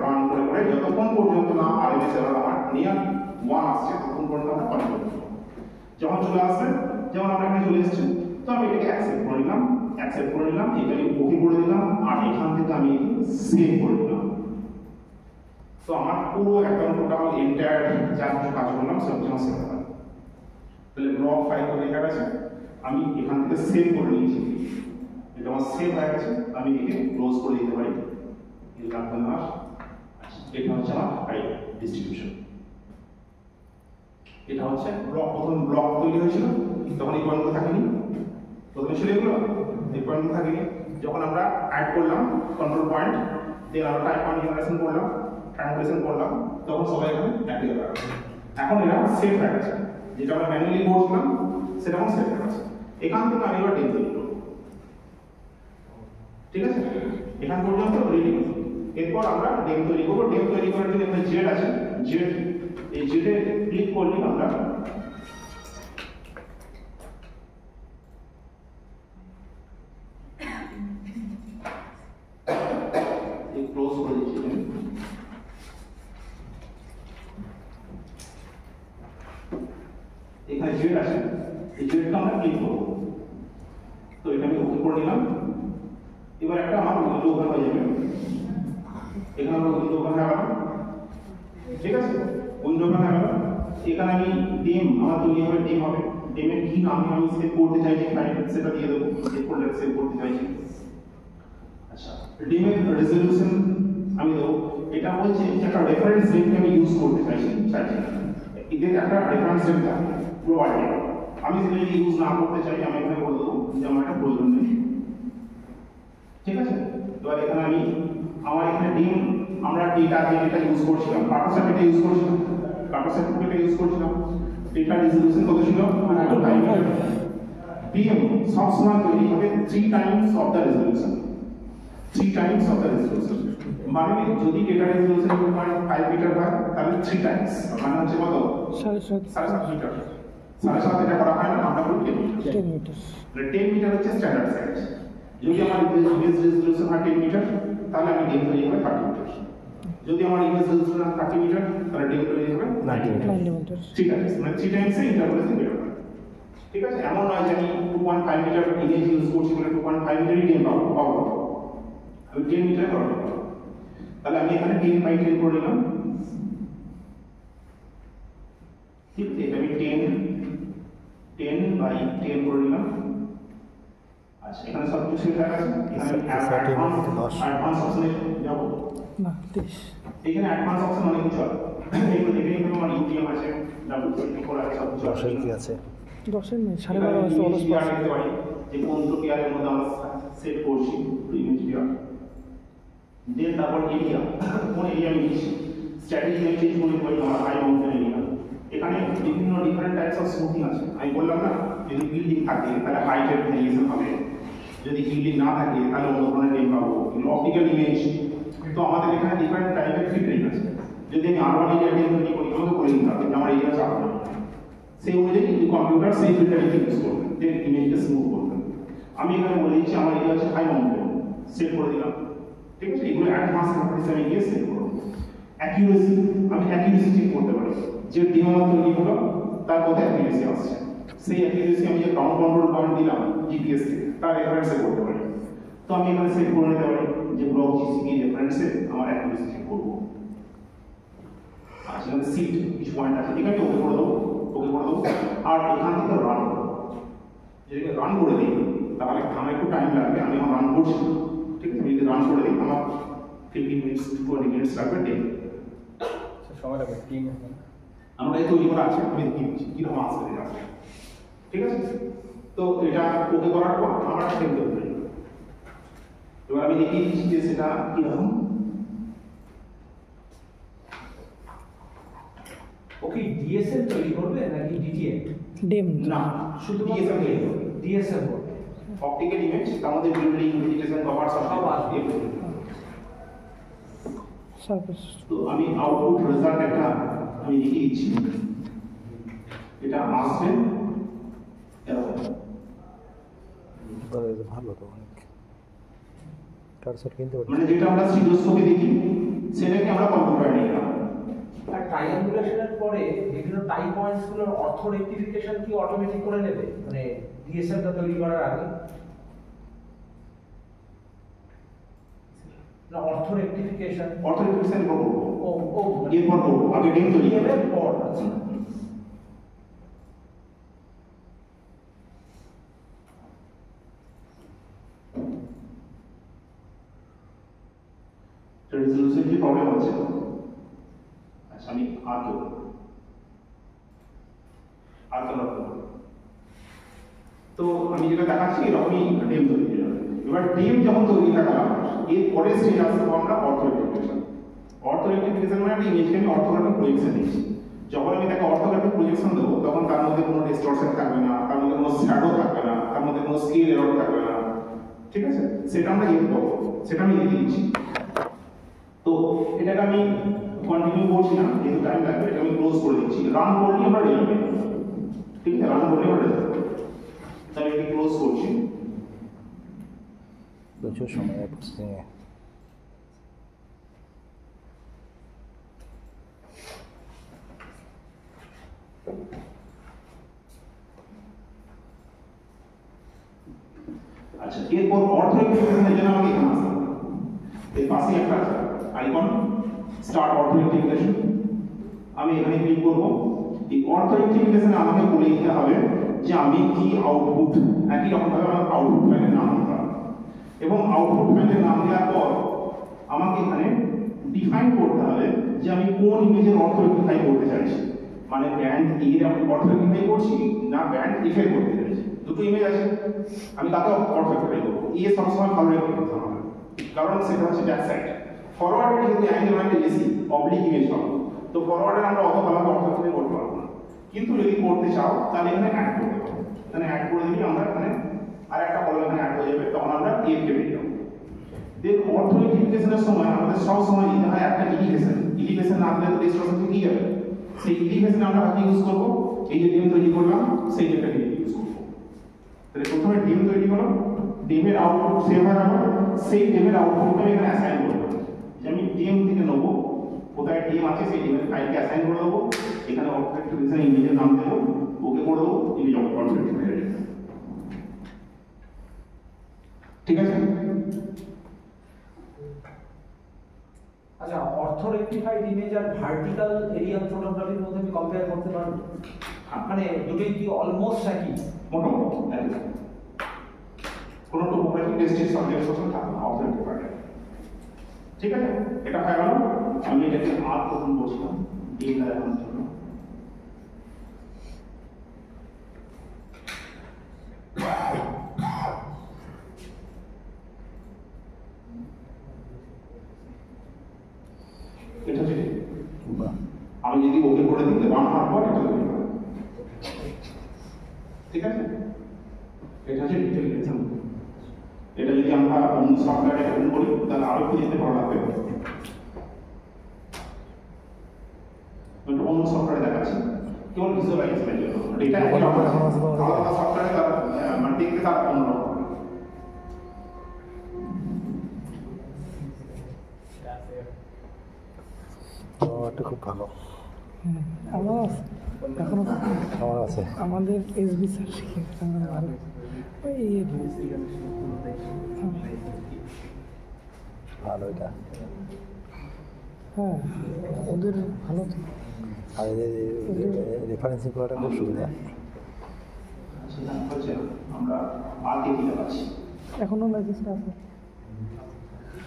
Speaker 1: রান করে করে যতক্ষণ পর্যন্ত না আরএমএস এরর আমার নিয়ার 1 আসছে ততক্ষণ পর্যন্ত আমরা কন্টিনিউ করব। যখন চলে আসবে, যেমন আমরা এখানে চলে এসেছি, তো আমি এটাকে অ্যাকসেপ্ট করে নিলাম, এটা আমি ওকে করে দিলাম, আর এখান থেকে আমি সেভ করে দিলাম। তো আমার পুরো একদম টোটাল এন্টায়ার যা কিছু কাজ করলাম সব কিছু সেভ হয়ে গেল। তাহলে ব্লক ফাইল তো লেখা গেছে, আমি এখান থেকে সেভ করে নিয়েছি, এটা আমার সেভ হয়ে গেছে, আমি একে ক্লোজ করে দিতে পারি। এটা হচ্ছে আমার ফাইল ডিস্ট্রিবিউশন। এটা হচ্ছে ব্লক, প্রথম ব্লক তৈরি হয়েছিল তখন এই পয়েন্টগুলো থাকেনি, প্রথমে ছিল এগুলো, এই পয়েন্টগুলো থাকেনি। যখন আমরা অ্যাড করলাম কন্ট্রোল পয়েন্ট, দেন আমরা টাইপ পয়েন্ট জেনারেশন করলাম, ট্রান্সলেশন করলাম, তখন সবাই এখানে অ্যাড হয়ে গেল। এখন এটা সেভ হয়ে গেছে, যেটা আমরা ম্যানুয়ালি করছিলাম সেটা এখন সেভ হয়ে গেছে। এখান থেকে আমি এবার ডেম তৈরি করব। ঠিক আছে, এখান পর্যন্ত রেডি। এরপর আমরা ডেম তৈরি করবো। ডেম তৈরি করার জন্য এখানে জেড আছে, জেড, এই জেডে ক্লিক করলে আমরা ক্লোজ করে দিচ্ছি। এখানে জেড আছে, এই জেডটা আমরা ক্লিক করবো। তো এটা আমি ওকে করে নিলাম। এবার একটা আমার উইন্ডো ওপেন হয়ে যাবে, এখানে আমরা উইন্ডো ওপেন হয়ে গেল। ঠিক আছে, উইন্ডো ওপেন হয়ে গেল। এখানে আমি ডেম, আমার তৈরি হবে ডেম হবে, ডেমের কি নাম আমি সেভ করতে চাইছি ফাইল সেটা দিয়ে দেবো, সেভ করলে সেভ করতে চাইছি। আচ্ছা, ডেমের রেজলিউশন আমি দেবো, এটা বলছে যে একটা রেফারেন্স রেটকে আমি ইউজ করতে চাইছি। এদের একটা রেফারেন্স রেট থাকে প্রোভাইডেড, আমি যদি ইউজ না করতে চাই আমি এখানে বলে দেবো যে আমার একটা প্রয়োজন নেই। ঠিক আছে, এবার এখানে আমি আমার এখানে ডিম আমরা ডেটা যেটা ইউজ করছিলাম, কার্টোসাইট এটা ইউজ করছিলাম, কার্টোসাইট এটা ইউজ করছিলাম। ডেটা রেজলিউশন কত ছিল, ডিএম সব সময় তৈরি হবে 3 Times of the resolution, 3 Times of the resolution. মানে যদি ডেটা রেজলিউশন 5 মিটার হয় তাহলে 3 টাইমস, মানে হচ্ছে কত 7.5 মিটার। 7.5 এটা করা হয় না, আমরা বলি 10 মিটার। 10 মিটার হচ্ছে স্ট্যান্ডার্ড সাইজ। যদি আমার ইমেজ রেজলিউশন হয় 10 মিটার তাহলে আমি ডেম তৈরি হবে 30 মিটার। যদি আমার ইমেজ রেজলিউশন হয় 30 মিটার তাহলে ডেম তৈরি হবে 90 মিটার। ঠিক আছে, মানে 3 টাইমস ইন্টারভ্যালে বের হবে। ঠিক আছে, এমন নয় যে আমি 2.5 মিটার ইমেজ ইউজ করছি বলে 2.5 মিটারই ডেম পাবো, আমি 10 মিটার করব। তাহলে আমি এখানে 10 বাই 10 করে নিলাম। ঠিক আছে, এটা আমি 10 বাই 10 করে নিলাম। আচ্ছা, এখানে সব কিছু লেখা আছে। এখানে অ্যাডভান্স অপশনে যাব
Speaker 2: না 30,
Speaker 1: এখানে অ্যাডভান্স অপশন অনেক কিছু আছে, এগুলো দেখে নিতে আমার ইউটিএম আছে, ডাব্লিউ24 আছে, সব কিছু আছে।
Speaker 4: কি আছে
Speaker 2: 10 নেই, 12.5 আছে অলস পাস।
Speaker 1: দেখতে পারি যে কোন পিয়ারের মধ্যে আমরা সেট করছি ইমেজ পিয়ার। দেন তারপর এরিয়া, কোন এরিয়া আমি নিচ্ছি, স্ট্র্যাটেজি আমি চেঞ্জ করে পারি আমার হাই মাউন্টেন এরিয়া। এখানে বিভিন্ন ডিফারেন্ট টাইপস অফ স্মুথিং আছে। আমি বললাম না, যদি বিল্ডিং থাকে তাহলে হাইটের ভ্যারিয়েশন হবে, যদি বিল্ডিং না থাকে তাহলে অন্য ধরনের নেম পাবো। অপটিক্যাল ইমেজ, তো আমাদের এখানে ডিফারেন্ট টাইপের ফিল্টারিং আছে। যদি আমি আরবান এরিয়া নিয়ে তৈরি করি আমাকে বলে দিতে হবে যে আমার এরিয়া চাপ, সেই অনুযায়ী কম্পিউটার সেই ফিল্টারকে ইউজ করবে, যে ইমেজকে স্মুথ করবে। আমি এখানে বলে দিচ্ছি আমার এটা হচ্ছে হাই মাউন্টেন, সেট করে দিলাম। ঠিক আছে, এগুলো অ্যাডভান্স প্রপার্টিস আমি গিয়ে সেট করব। অ্যাকিউরেসি, আমি অ্যাকিউরেসি চেক করতে পারি যে ডিম আমার তৈরি হলো তার কত অ্যাকিউরেসি আসছে, সেই অ্যাকিউরেসি আমি যে গ্রাউন্ড কন্ট্রোল পয়েন্ট দিলাম জিপিএস থেকে তার রেফারেন্সে করতে পারি। তো আমি এখানে সেট করে নিতে পারি যে ব্লক জিসিপি রেফারেন্সে আমার অ্যাকিউরেসি চেক করব। আচ্ছা, এখানে সিট কিছু পয়েন্ট আছে, ঠিক আছে, ওকে করে দেবো, ওকে করে দেবো। আর এখান থেকে রান করবো, যদি রান করে দিই তাহলে আমার একটু টাইম লাগবে, আমি আমার রান করছি। ঠিক আছে, আমি যদি রান করে দিই আমার 15 মিনিটস 20 মিনিটস লাগবে ডে।
Speaker 3: সময় লাগবে 3
Speaker 1: আমরা এই তৈরি করা আছে, আমি দেখিয়ে দিচ্ছি কিরকম আসবে এটা। ঠিক আছে, তো এটা ওকে করার পর আমার সেভ করে দিই। এবার আমি দেখিয়ে দিচ্ছি যে সেটা কিরকম।
Speaker 5: ওকে ডিএসএল তৈরি করবে নাকি ডিটিএম?
Speaker 2: ডিম
Speaker 1: না,
Speaker 5: শুধু
Speaker 1: ডিএসএম তৈরি করবে,
Speaker 5: ডিএসএল করবে।
Speaker 1: অপটিক্যাল ইমেজ, তার মধ্যে বিল্ডিং, ভেজিটেশন, কভার সব
Speaker 5: আসবে।
Speaker 2: সার্ভিস।
Speaker 1: তো আমি আউটপুট রেজাল্ট একটা আমি দেখিয়ে দিচ্ছি, এটা আসবে এরকম।
Speaker 4: ভালো তো অনেক কারসার কিনতে পারি।
Speaker 1: মানে যেটা আমরা সিডোস্কোপে দেখি সেটাকে আমরা কম্পিউটারে নিয়ে গেলাম।
Speaker 5: আর ট্রায়াঙ্গুলেশনের পরে বিভিন্ন টাই পয়েন্টস গুলোর অর্থ রেক্টিফিকেশন কি অটোমেটিক করে নেবে, মানে ডিএসএলটা তৈরি করার আগে? না, অর্থ রেক্টিফিকেশন
Speaker 1: অর্থোডক্সেন করব,
Speaker 5: ও ও
Speaker 1: এরপর করব, আগে ডিম তৈরি করব।
Speaker 5: এর পর আচ্ছা।
Speaker 1: তো রেজোলিউশন কি প্রবলেম হচ্ছে? আচ্ছা, আমি আর করব, আর কালার করব। তো আমি যেটা দেখাচ্ছি এরকমই ডিম তৈরি হয়ে যাবে। এবার ডিম যখন তৈরি হয়ে গেল, এর পরের স্টেজ আসতে আমরা অর্থোরেক্টিফিকেশন। অর্থোরেক্টিফিকেশন মানে একটা ইমেজকে আমি অর্থোগ্রাফিক প্রজেকশন দিচ্ছি। যখন আমি তাকে অর্থোগ্রাফিক প্রজেকশন দেবো তখন তার মধ্যে কোনো ডিস্টরশন থাকবে না, তার মধ্যে কোনো শ্যাডো থাকবে না, তার মধ্যে কোনো স্কেল এরর থাকবে না। ঠিক আছে, সেটা আমরা ইউজ করবো, সেটা আমি লিখে দিচ্ছি। তো এটাকে আমি কন্টিনিউ করছি না, যেহেতু টাইম লাগবে, এটা আমি ক্লোজ করে দিচ্ছি। রান করলেই আমরা রেজাল্ট পাবো। ঠিক আছে, রান করলেই আমরা রেজাল্ট পাবো। তাই আমি ক্লোজ করছি।
Speaker 4: প্রচুর সময় লাগছে।
Speaker 1: আচ্ছা, এরপর অর্থোরেক্টিফিকেশনের জন্য আমাকে এখানে আসতে হবে। এর পাশে একটা আছে আইকন, স্টার্ট অর্থোরেক্টিফিকেশন। আমি এখানে ক্লিক করব। এই অর্থোরেক্টিফিকেশনে আমাকে বলে দিতে হবে যে আমি কি আউটপুট, একই রকমভাবে আমার আউটপুট ফাইলের নাম দিতে হবে। এবং আউটপুট ফাইলের নাম দেওয়ার পর আমাকে এখানে ডিফাইন করতে হবে যে আমি কোন ইমেজের অর্থোরেক্টিফাই করতে চাইছি। মানে ব্যান্ড এ এর অর্থোরেক্টিফাই করছি না ব্যান্ড এফ এর করতে চাইছি। দুটো ইমেজ আছে, আমি তাকে অর্থোরেক্টিফাই করবো। এ সবসময় ভালো রেখে দিতে হবে, কারণ সেটা হচ্ছে ব্যাক সাইড। ফরওয়ার্ডে যেহেতু অ্যাঙ্গেল মাইন্ডে বেশি অবলিক ইমেজ হবে, তো ফরওয়ার্ডে আমরা অত ভালোভাবে অর্থোরেক্টিফাই করতে পারবো না। কিন্তু যদি করতে চাও তাহলে এখানে অ্যাড করতে হবে। এখানে অ্যাড করে দিলে আমরা এখানে আর একটা কলম এখানে অ্যাড হয়ে যাবে, তখন আমরা এফ কে পেয়ে যাবো। দেন অর্থোরেক্টিফিকেশনের সময় আমাদের সব সময় দিতে হয় একটা ইলিভেশন। ইলিভেশন না দিলে তো ডিস্টরশন থেকে যাবে। সেই ইলিভেশন আমরা কাকে ইউজ করবো? এই যে ডিম তৈরি করলাম সেই ডেটাকে ইউজ করবো। তাহলে প্রথমে ডিম তৈরি হলো, ডিমের আউটপুট সেভ হয়ে গেল, সেই ডিমের আউটপুটটা আমি এখানে অ্যাসাইন করবো। যে আমি ডিম থেকে নেবো, কোথায় ডিম আছে সেই ডিমের ফাইলকে অ্যাসাইন করে দেবো। এখানে অর্থোরেক্টিফিকেশন ইমেজের নাম দেবো, ওকে করে দেবো, ইমেজ অর্থোরেক্টিফাই হয়ে যাবে। ঠিক আছে?
Speaker 5: আচ্ছা, অর্থ রেক্টিফাইড ইমেজ আর ভার্টিক্যাল এরিয়াল ফটোগ্রাফির মধ্যে আমি কম্পেয়ার করতে পারবো? মানে দুটোই কি অলমোস্ট একই?
Speaker 1: মোটামুটি কোনো টোপোগ্রাফি টেস্টের সাবজেক্ট সব থাকবে না অর্থোরেক্টিফাইড। ঠিক আছে, এটা হয়ে গেল। আমি এটাকে আর প্রথম বলছিলাম ডিমটা দেখানোর জন্য। এটা হচ্ছে আমি যদি ওকে করে দিতে রান হওয়ার পর এটা তৈরি হবে। ঠিক আছে, এটা হচ্ছে ডিটেল লেসন। এটা যদি আমরা অন্য সফটওয়্যারে রান করি তাহলে আরো একটু যেতে ভালো লাগবে। অন্য সফটওয়্যারে দেখাচ্ছি। কেবল ভিজুয়ালাইজেশনের জন্য ডেটা
Speaker 4: এখন আছে তোমার কাছে?
Speaker 1: আলাদা সফটওয়্যারে তার মানে দেখতে তার অন্যরকম।
Speaker 4: ও এটা খুব ভালো।
Speaker 2: আমার এখনো
Speaker 4: আমার আছে।
Speaker 2: আমাদের এসবি স্যার শিখিয়েছে আমরা ভালো ওই
Speaker 4: ভালো এটা।
Speaker 2: হ্যাঁ ওদের ভালো তো
Speaker 4: আর রেফারেন্সিং করাটা খুব সুবিধা।
Speaker 1: সেটা হচ্ছে আমরা আগে দিতে পারছি।
Speaker 2: এখনো লাইসেন্সটা আছে।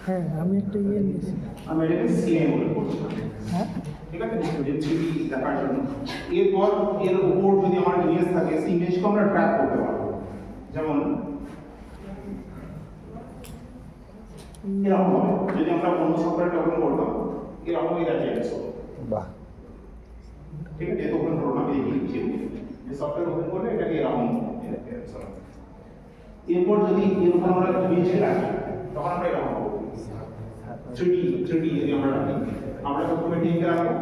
Speaker 2: হ্যাঁ আমি একটা ইয়ে নিয়েছি।
Speaker 1: আমি এটাকে সিএ বলে করছিলাম,
Speaker 2: হ্যাঁ
Speaker 1: ঠিক আছে, যে 3D দেখার জন্য। এরপর এর উপর যদি আমার ইমেজ থাকে, সেই ইমেজকে আমরা ট্র্যাক করতে পারবো। যেমন এরকম হবে, যদি আমরা অন্য সফটওয়্যারটা ওপেন করতাম এরকম এই অ্যাড্রেস হবে,
Speaker 4: বাহ,
Speaker 1: ঠিক আছে। এটা ওপেন করো না, আমি লিখছি যে সফটওয়্যার ওপেন করলে এটাকে এরকম হবে। এরপর যদি এর উপর আমরা ইমেজ রাখি তখন আমরা এরকম পাবো 3D যদি আমরা রাখি, আমরা প্রথমে ডিমকে রাখবো,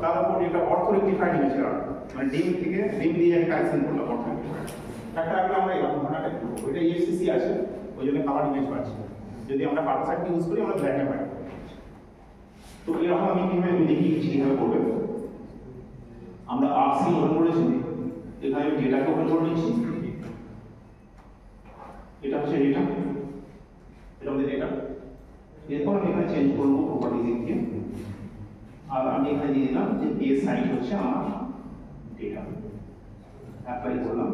Speaker 1: তার উপর এটা অর্থোরেক্টিফাইড ইমেজ রাখবো, মানে ডিম দিয়ে একটা অ্যাকশন করলাম অর্থোরেক্টিফাইড একটা রাখলে আমরা এরকম ঘটনাটা করবো। এটা EFCC আছে, ওই জন্য কালার ইমেজ পাচ্ছি। যদি আমরা কালার সাইড ইউজ করি আমরা ব্ল্যাক অ্যান্ড হোয়াইট। তো এরকম আমি কিভাবে দেখিয়েছি কিভাবে করবে। আমরা আরসি ওপেন করেছি, এখানে আমি ডেটাকে ওপেন করে নিচ্ছি। এটা হচ্ছে ডেটা, এটা আমাদের ডেটা। এরপর আমি এখানে চেঞ্জ করবো প্রপার্টিজ দিয়ে, আর আমি এখানে দিয়ে দিলাম যে বেস সাইজ হচ্ছে আমার ডেটা। অ্যাপ্লাই করলাম,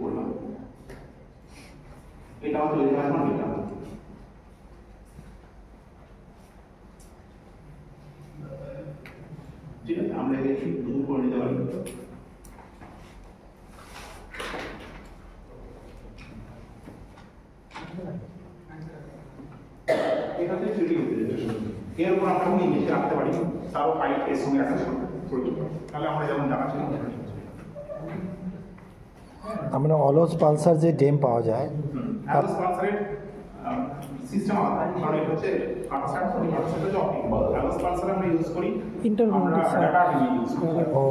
Speaker 1: করলাম, এটা আমার তৈরি করা আমার ডেটা। ঠিক আছে, আমরা এটাকে জুম করে নিতে পারি। এটা হচ্ছে 3D রিপ্রেজেন্টেশন। এর উপর আমরা কোনো ইমেজ রাখতে পারি, তারও হাইট এর সঙ্গে অ্যাটাচ করতে পারি। তাহলে আমরা যেমন দেখাচ্ছি
Speaker 4: আমরা অলস পালসার যে ডেম পাওয়া যায়
Speaker 1: অ্যালোস পালসারের সিস্টেম আলাদা, কারণ এটা হচ্ছে আটাসাট হচ্ছে অপটিক্যাল। অ্যালোস পালসার আমরা ইউজ করি আমরা ডাটা ইউজ করি।
Speaker 4: ও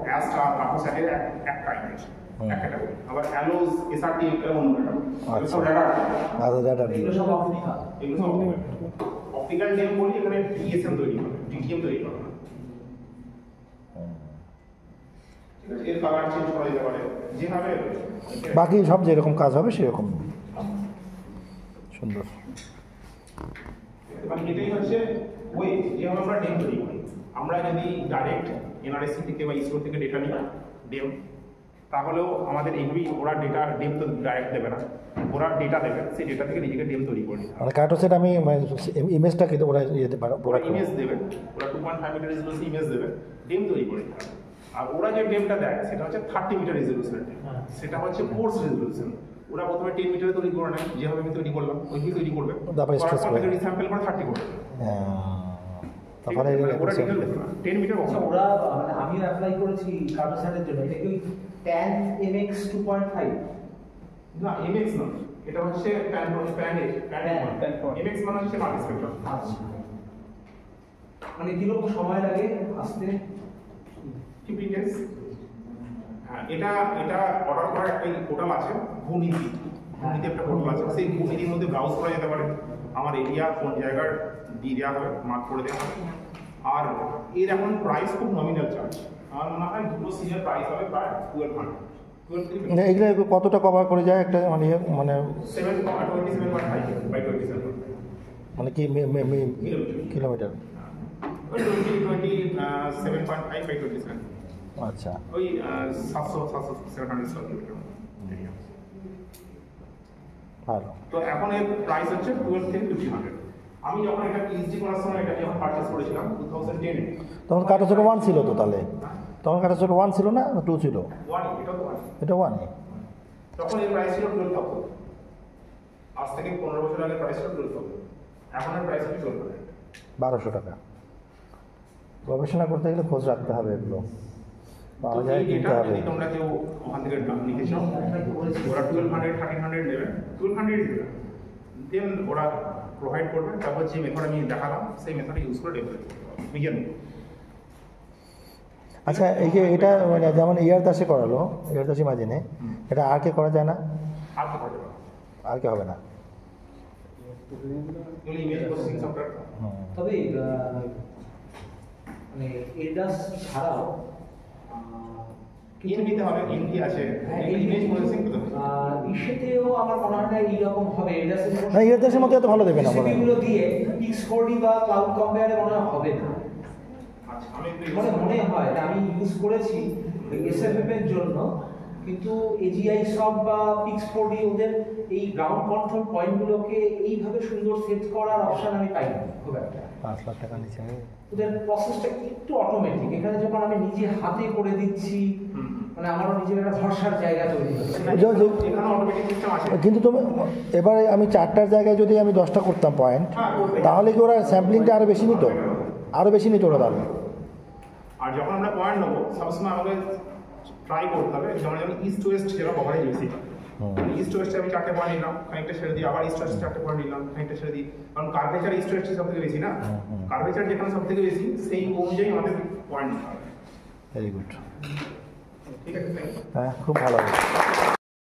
Speaker 1: অ্যাস্টার আটাসাটের একটা ইমেজ এক ক্যাটাগরি, আবার অ্যালোস এসআরটি এর অন্য ক্যাটাগরি। সব ডাটা
Speaker 4: আলাদা ডাটা
Speaker 5: এগুলো সব অপটিক্যাল।
Speaker 1: এগুলো সব অপটিক্যাল ডেম বলি, এখানে ডিএসএম তৈরি হবে, ডিটিএম তৈরি হবে না। ঠিক আছে, এর কালার চেঞ্জ করা যেতে পারে যেভাবে
Speaker 4: বাকি সব যেরকম কাজ হবে সেরকম। সুন্দর।
Speaker 1: মানে এটাই হচ্ছে ওই যেভাবে আমরা ডেম তৈরি করি। আমরা যদি ডাইরেক্ট এনআরএসসি থেকে বা ইসরো থেকে ডেটা নিই ডেম, তাহলেও আমাদের এইভাবেই ওরা ডেম তো ডাইরেক্ট দেবে না, ওরা ডেটা দেবে, সেই ডেটা থেকে নিজেকে ডেম তৈরি করে নিতে হবে।
Speaker 4: মানে কার্টোসেট আমি ইমেজটাকে ওরা ইয়েতে
Speaker 1: ওরা ইমেজ দেবে, ওরা 2.5 মিটার রেজলিউশন ইমেজ দেবে, ডেম তৈরি করে নিতে হবে। আর ওরা যে ডেমটা দেয় সেটা হচ্ছে 30 মিটার রেজলিউশনের ডেম, সেটা হচ্ছে কোর্স রেজলিউশন। ওরা প্রথমে 10 মিটারে তৈরি করে নেয়, যেভাবে আমি তৈরি করলাম ওইভাবে তৈরি করবে,
Speaker 4: তারপরে স্ট্রেস করে
Speaker 1: রিস্যাম্পল করে 30 করবে।
Speaker 4: তারপরে
Speaker 1: ওরা ডিটেইল দেবে না, 10 মিটার
Speaker 5: আচ্ছা, ওরা মানে আমিও অ্যাপ্লাই করেছি কার্টোস্যাটের জন্য। এটা কি tan mx 2.5?
Speaker 1: না, এমএক্স না, এটা হচ্ছে এমএক্স মানে হচ্ছে মাল্টি স্পেকট্রাম।
Speaker 5: আচ্ছা, মানে কিরকম সময় লাগে আসতে?
Speaker 1: 15 days। হ্যাঁ, এটা অর্ডার করার একটা পোর্টাল আছে, ভূনীতি একটা পোর্টাল আছে, সেই ভূনীতির মধ্যে ব্রাউজ করা যেতে পারে। আমার এরিয়া কোন জায়গার দিয়ে দেওয়া হবে, মার্ক করে দেওয়া হবে। আর এর এখন প্রাইস খুব নমিনাল চার্জ, আমার মনে হয় দুটো সিজনের প্রাইস হবে প্রায় 1200।
Speaker 4: এগুলো কতটা কভার করে যায় একটা মানে
Speaker 1: 27.5 by 27
Speaker 4: মানে কি কিলোমিটার?
Speaker 1: 27.5 by 27,
Speaker 4: আচ্ছা,
Speaker 1: ওই 700-700-700 স্কয়ার কিলোমিটার।
Speaker 4: ভালো।
Speaker 1: তো এখন এর প্রাইস হচ্ছে 12 থেকে 1500। আমি যখন এটা পিএইচডি করার সময় এটা যখন পারচেজ করেছিলাম 2010 এ,
Speaker 4: তখন কার্টোসেট 1 ছিল তো, তাহলে তখন কার্টোসেট 1 ছিল না 2 ছিল?
Speaker 1: 1, এটা তো 1।
Speaker 4: এটা 1।
Speaker 1: তখন এর প্রাইস ছিল 12,000। আজ থেকে 15 বছর আগে প্রাইস ছিল 12,000, এখন এর প্রাইস হচ্ছে 12,000।
Speaker 4: 1200 টাকা। গবেষণা করতে গেলে খোঁজ রাখতে হবে, এগুলো পাওয়া যায়, কিনতে হবে।
Speaker 1: যদি তোমরা কেউ ওখান থেকে নিতে চাও, ওরা 1200 1300 নেবে, 1200 দেবে, দেন ওরা প্রোভাইড করবে, তারপর যে মেথড আমি দেখালাম সেই মেথড ইউজ করে ডেভেলপ করতে হবে বুঝলেন।
Speaker 4: আচ্ছা এই যে এটা মানে যেমন ইয়ার দাসে করালো, ইয়ার দাসী মাঝিনে, এটা আর কে করা যায় না?
Speaker 1: আর তো করতে পারবে
Speaker 4: আর কে হবে না?
Speaker 1: Image processing software.
Speaker 5: তবে মানে এডাস ছাড়াও
Speaker 1: ইন নিতে হবে, ইন কি আছে ইমেজ প্রসেসিং তো
Speaker 5: ইসেতেও আমার মনে হয় না এইরকম হবে। এডাসের
Speaker 4: না ইয়ার দাসের মতো এত ভালো দেবে না মনে হয়।
Speaker 5: সেগুলো দিয়ে X4D বা ক্লাউড কম্পেয়ারে মনে হয় হবে না।
Speaker 1: আচ্ছা আমি একটু
Speaker 5: মানে মনে হয় যে আমি ইউজ করেছি এসএফএম এর জন্য, কিন্তু এজিআই সব বা X4D ওদের এই গ্রাউন্ড কন্ট্রোল পয়েন্টগুলোকে এইভাবে সুন্দর সেট করার অপশন আমি পাই না খুব একটা।
Speaker 4: 5 লাখ টাকা নিচে
Speaker 5: ওদের প্রসেসটা একটু অটোমেটিক, এখানে যখন আমি নিজে হাতে করে দিচ্ছি মানে আমারও নিজের একটা ভরসার জায়গা তৈরি হচ্ছে।
Speaker 1: এখানে অটোমেটিক সিস্টেম আছে।
Speaker 4: কিন্তু তুমি এবারে আমি 4টার জায়গায় যদি আমি 10টা করতাম পয়েন্ট, তাহলে কি ওরা স্যাম্পলিংটা আরো বেশি নিত? আরো বেশি নিত ওরা তাহলে।
Speaker 1: আর যখন আমরা পয়েন্ট নেবো সবসময় আমাকে ট্রাই করতে হবে, যেমন ইস্ট ওয়েস্ট যেটা কভারেজ বেশি হয়। ইস্ট ওয়েস্টে আমি 4টে পয়েন্ট নিলাম, খানিকটা ছেড়ে দিই, আবার ইস্ট ওয়েস্টে 4টে পয়েন্ট নিলাম, খানিকটা ছেড়ে দিই, কারণ কার্ভেচার ইস্ট ওয়েস্টে সব থেকে বেশি না, কার্ভেচার যেখানে সব থেকে বেশি সেই অনুযায়ী আমাদের পয়েন্ট নিতে হবে।
Speaker 4: Very good.
Speaker 1: ঠিক আছে,
Speaker 4: হ্যাঁ খুব ভালো।